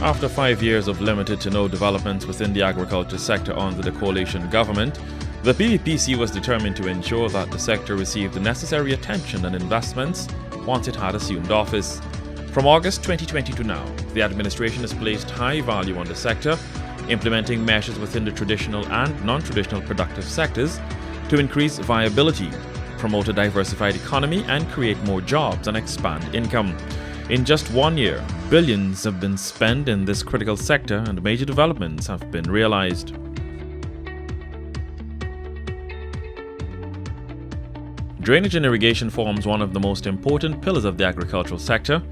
After 5 years of limited to no developments within the agriculture sector under the coalition government, the PVPC was determined to ensure that the sector received the necessary attention and investments once it had assumed office. From August 2020 to now, the administration has placed high value on the sector, implementing measures within the traditional and non-traditional productive sectors to increase viability, promote a diversified economy, and create more jobs and expand income. In just 1 year, billions have been spent in this critical sector and major developments have been realized. Drainage and irrigation forms one of the most important pillars of the agricultural sector.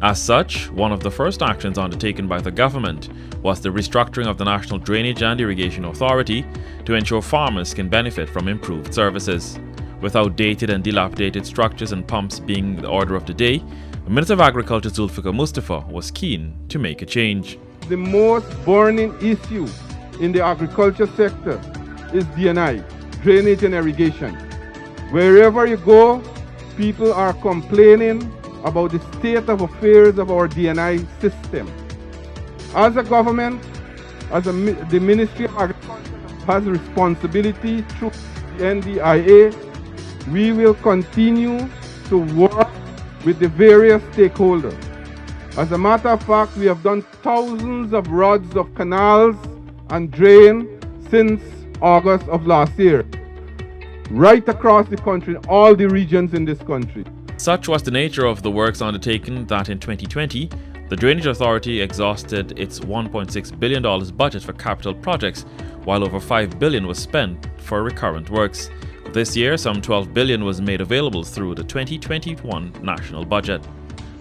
As such, one of the first actions undertaken by the government was the restructuring of the National Drainage and Irrigation Authority to ensure farmers can benefit from improved services. With outdated and dilapidated structures and pumps being the order of the day, Minister of Agriculture Zulfikar Mustafa was keen to make a change. The most burning issue in the agriculture sector is D&I, drainage and irrigation. Wherever you go, people are complaining about the state of affairs of our D&I system. As a government, the Ministry of Agriculture has a responsibility through the NDIA. We will continue to work with the various stakeholders. As a matter of fact, we have done thousands of rods of canals and drain since August of last year, right across the country, all the regions in this country. Such was the nature of the works undertaken that in 2020, the Drainage Authority exhausted its $1.6 billion budget for capital projects, while over $5 billion was spent for recurrent works. This year, some $12 billion was made available through the 2021 national budget.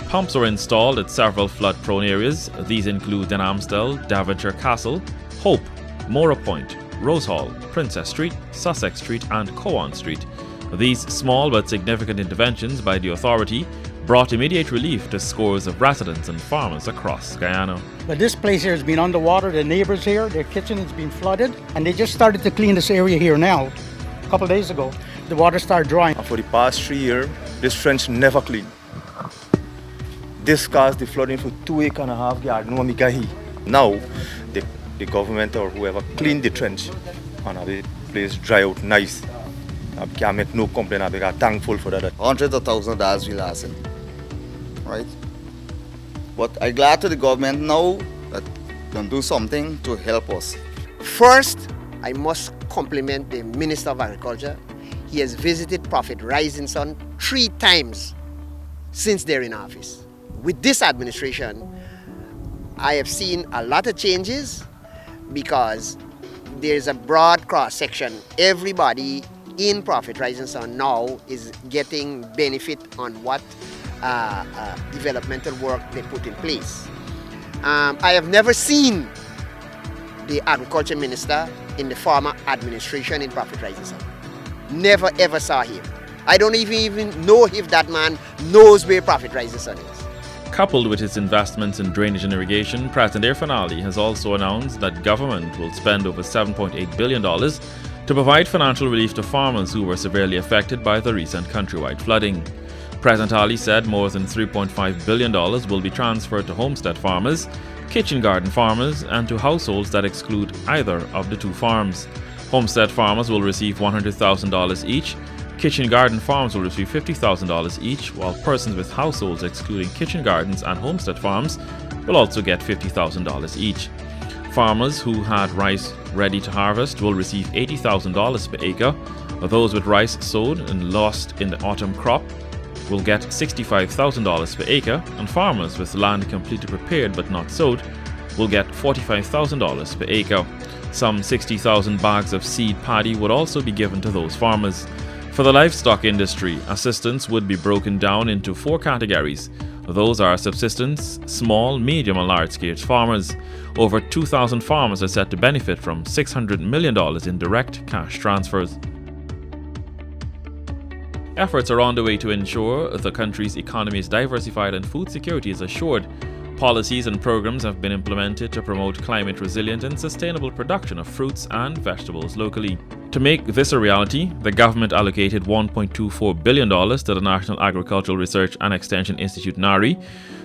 Pumps were installed at several flood-prone areas. These include Den Amstel, Daventry Castle, Hope, Mora Point, Rose Hall, Princess Street, Sussex Street and Cowan Street. These small but significant interventions by the authority brought immediate relief to scores of residents and farmers across Guyana. But this place here has been underwater. The neighbors here, their kitchen has been flooded, and they just started to clean this area here now. A couple of days ago, the water started drying. For the past 3 years, this trench never cleaned. This caused the flooding for 2.5 acres. Now, the government or whoever cleaned the trench and have the place dry out nice. I can't make no complaint. I'm thankful for that. Hundreds of thousands of dollars we lost in, right? But I'm glad to the government now that can do something to help us. First, I must compliment the Minister of Agriculture. He has visited Prophet Rising Sun 3 times since they're in office. With this administration, I have seen a lot of changes because there's a broad cross-section. Everybody in Prophet Rising Sun now is getting benefit on what developmental work they put in place. I have never seen the agriculture minister in the former administration in Prophet Rising Sun. Never ever saw him. I don't even know if that man knows where Prophet Rising Sun is. Coupled with its investments in drainage and irrigation, President Irfan Ali has also announced that government will spend over $7.8 billion to provide financial relief to farmers who were severely affected by the recent countrywide flooding. President Ali said more than $3.5 billion will be transferred to homestead farmers, kitchen garden farmers, and to households that exclude either of the 2 farms. Homestead farmers will receive $100,000 each, kitchen garden farms will receive $50,000 each, while persons with households excluding kitchen gardens and homestead farms will also get $50,000 each. Farmers who had rice ready to harvest will receive $80,000 per acre. Those with rice sowed and lost in the autumn crop will get $65,000 per acre, and farmers with land completely prepared but not sowed will get $45,000 per acre. Some 60,000 bags of seed paddy would also be given to those farmers. For the livestock industry, assistance would be broken down into 4 categories. Those are subsistence, small, medium and large-scale farmers. Over 2,000 farmers are set to benefit from $600 million in direct cash transfers. Efforts are underway to ensure the country's economy is diversified and food security is assured. Policies and programs have been implemented to promote climate resilient and sustainable production of fruits and vegetables locally. To make this a reality, the government allocated $1.24 billion to the National Agricultural Research and Extension Institute NARI.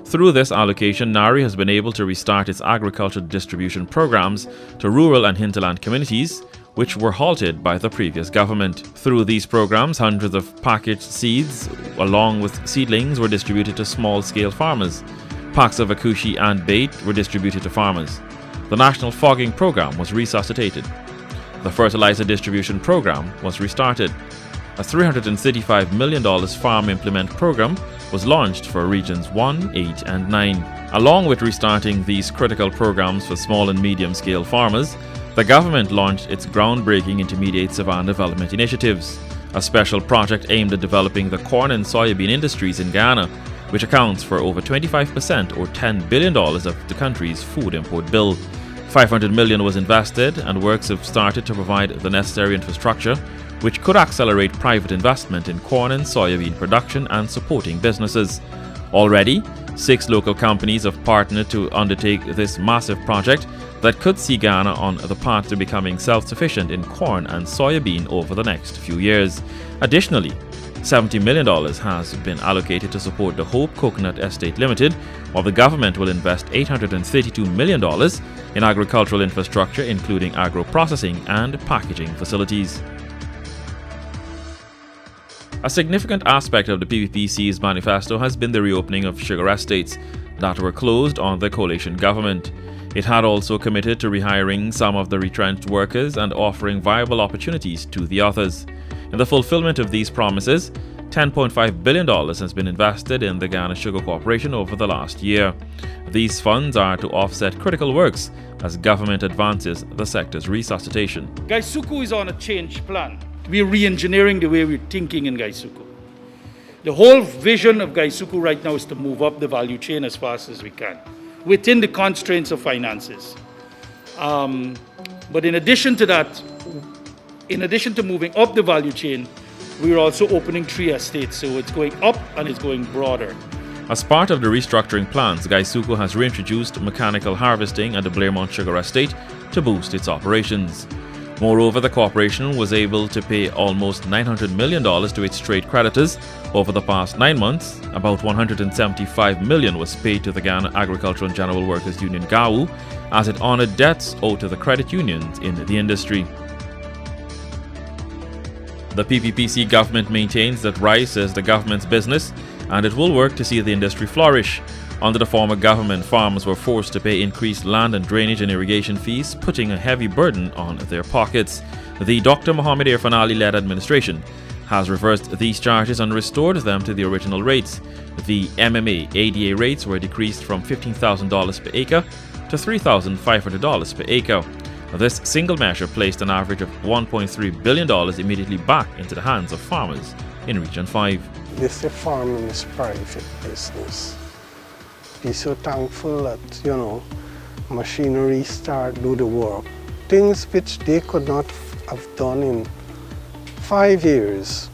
Through this allocation, NARI has been able to restart its agriculture distribution programs to rural and hinterland communities, which were halted by the previous government. Through these programs, hundreds of packaged seeds, along with seedlings, were distributed to small-scale farmers. Packs of akushi and bait were distributed to farmers. The National Fogging Program was resuscitated. The fertilizer distribution program was restarted. A $335 million farm implement program was launched for regions 1, 8, and 9. Along with restarting these critical programs for small and medium-scale farmers, the government launched its groundbreaking Intermediate Savanna Development Initiatives, a special project aimed at developing the corn and soybean industries in Ghana, which accounts for over 25% or $10 billion of the country's food import bill. $500 million was invested, and works have started to provide the necessary infrastructure, which could accelerate private investment in corn and soybean production and supporting businesses. Already, 6 local companies have partnered to undertake this massive project that could see Ghana on the path to becoming self-sufficient in corn and soybean over the next few years. Additionally, $70 million has been allocated to support the Hope Coconut Estate Limited, while the government will invest $832 million in agricultural infrastructure, including agro-processing and packaging facilities. A significant aspect of the PPPC's manifesto has been the reopening of sugar estates that were closed on the coalition government. It had also committed to rehiring some of the retrenched workers and offering viable opportunities to the others. In the fulfillment of these promises, $10.5 billion has been invested in the Ghana Sugar Corporation over the last year. These funds are to offset critical works as government advances the sector's resuscitation. Gaisuku is on a change plan. We're re-engineering the way we're thinking in Gaisuku. The whole vision of Gaisuku right now is to move up the value chain as fast as we can, within the constraints of finances. But in addition to that, in addition to moving up the value chain, we're also opening 3 estates, so it's going up and it's going broader. As part of the restructuring plans, Gaisuku has reintroduced mechanical harvesting at the Blairmont Sugar Estate to boost its operations. Moreover, the corporation was able to pay almost $900 million to its trade creditors. Over the past 9 months, about $175 million was paid to the Ghana Agricultural and General Workers Union GAWU, as it honored debts owed to the credit unions in the industry. The PPPC government maintains that rice is the government's business, and it will work to see the industry flourish. Under the former government, farmers were forced to pay increased land and drainage and irrigation fees, putting a heavy burden on their pockets. The Dr. Mohamed Irfan-Ali-led administration has reversed these charges and restored them to the original rates. The MMA ADA rates were decreased from $15,000 per acre to $3,500 per acre. This single measure placed an average of $1.3 billion immediately back into the hands of farmers in Region 5. This farming is private business. Be so thankful that, machinery start do the work. Things which they could not have done in 5 years.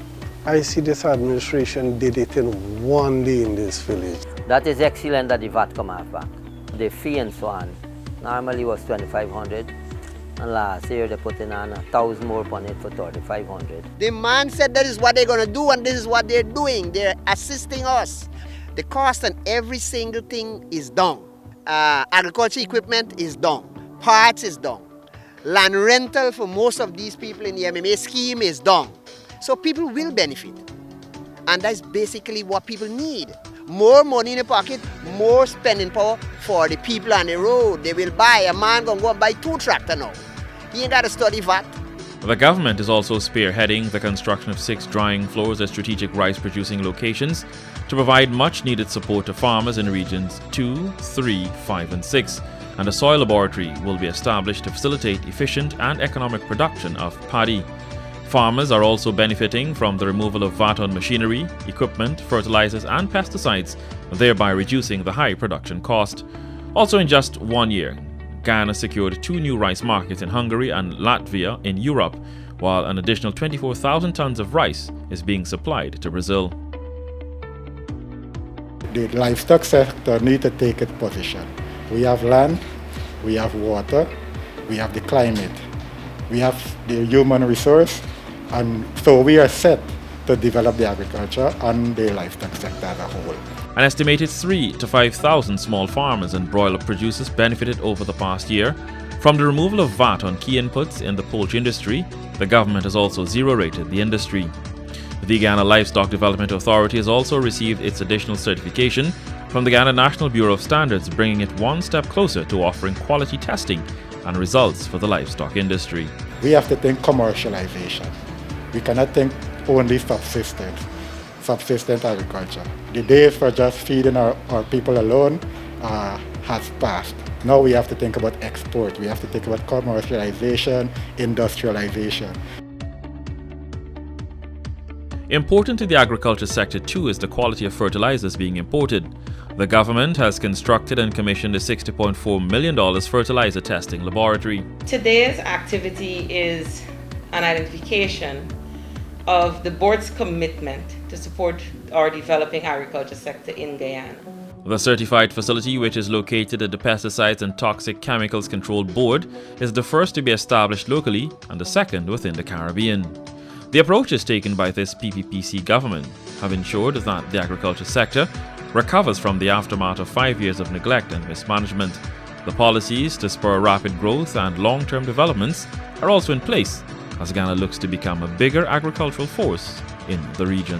I see this administration did it in 1 day in this village. That is excellent that the VAT come off back. The fee and so on normally was $2,500. And last year they put in on 1,000 more upon it for $3,500. The man said that is what they're going to do, and this is what they're doing. They're assisting us. The cost on every single thing is down. Agriculture equipment is down. Parts is down. Land rental for most of these people in the MMA scheme is down. So people will benefit. And that's basically what people need. More money in the pocket, more spending power for the people on the road. They will buy. A man gonna go and buy 2 tractors now. He ain't got to study VAT. The government is also spearheading the construction of 6 drying floors at strategic rice-producing locations to provide much-needed support to farmers in regions 2, 3, 5, and 6. And a soil laboratory will be established to facilitate efficient and economic production of paddy. Farmers are also benefiting from the removal of VAT on machinery, equipment, fertilizers, and pesticides, thereby reducing the high production cost. Also, in just 1 year, Ghana secured 2 new rice markets in Hungary and Latvia in Europe, while an additional 24,000 tons of rice is being supplied to Brazil. The livestock sector needs to take its position. We have land, we have water, we have the climate. We have the human resource, and so we are set to develop the agriculture and the livestock sector as a whole. An estimated 3,000 to 5,000 small farmers and broiler producers benefited over the past year. From the removal of VAT on key inputs in the poultry industry, the government has also zero-rated the industry. The Ghana Livestock Development Authority has also received its additional certification from the Ghana National Bureau of Standards, bringing it one step closer to offering quality testing and results for the livestock industry. We have to think commercialization. We cannot think only subsistence agriculture. The days for just feeding our people alone has passed. Now we have to think about export. We have to think about commercialization, industrialization. Important to the agriculture sector too is the quality of fertilizers being imported. The government has constructed and commissioned a $60.4 million fertilizer testing laboratory. Today's activity is an identification of the board's commitment to support our developing agriculture sector in Guyana. The certified facility, which is located at the Pesticides and Toxic Chemicals Control Board, is the first to be established locally and the second within the Caribbean. The approaches taken by this PPPC government have ensured that the agriculture sector recovers from the aftermath of 5 years of neglect and mismanagement. The policies to spur rapid growth and long-term developments are also in place as Ghana looks to become a bigger agricultural force in the region.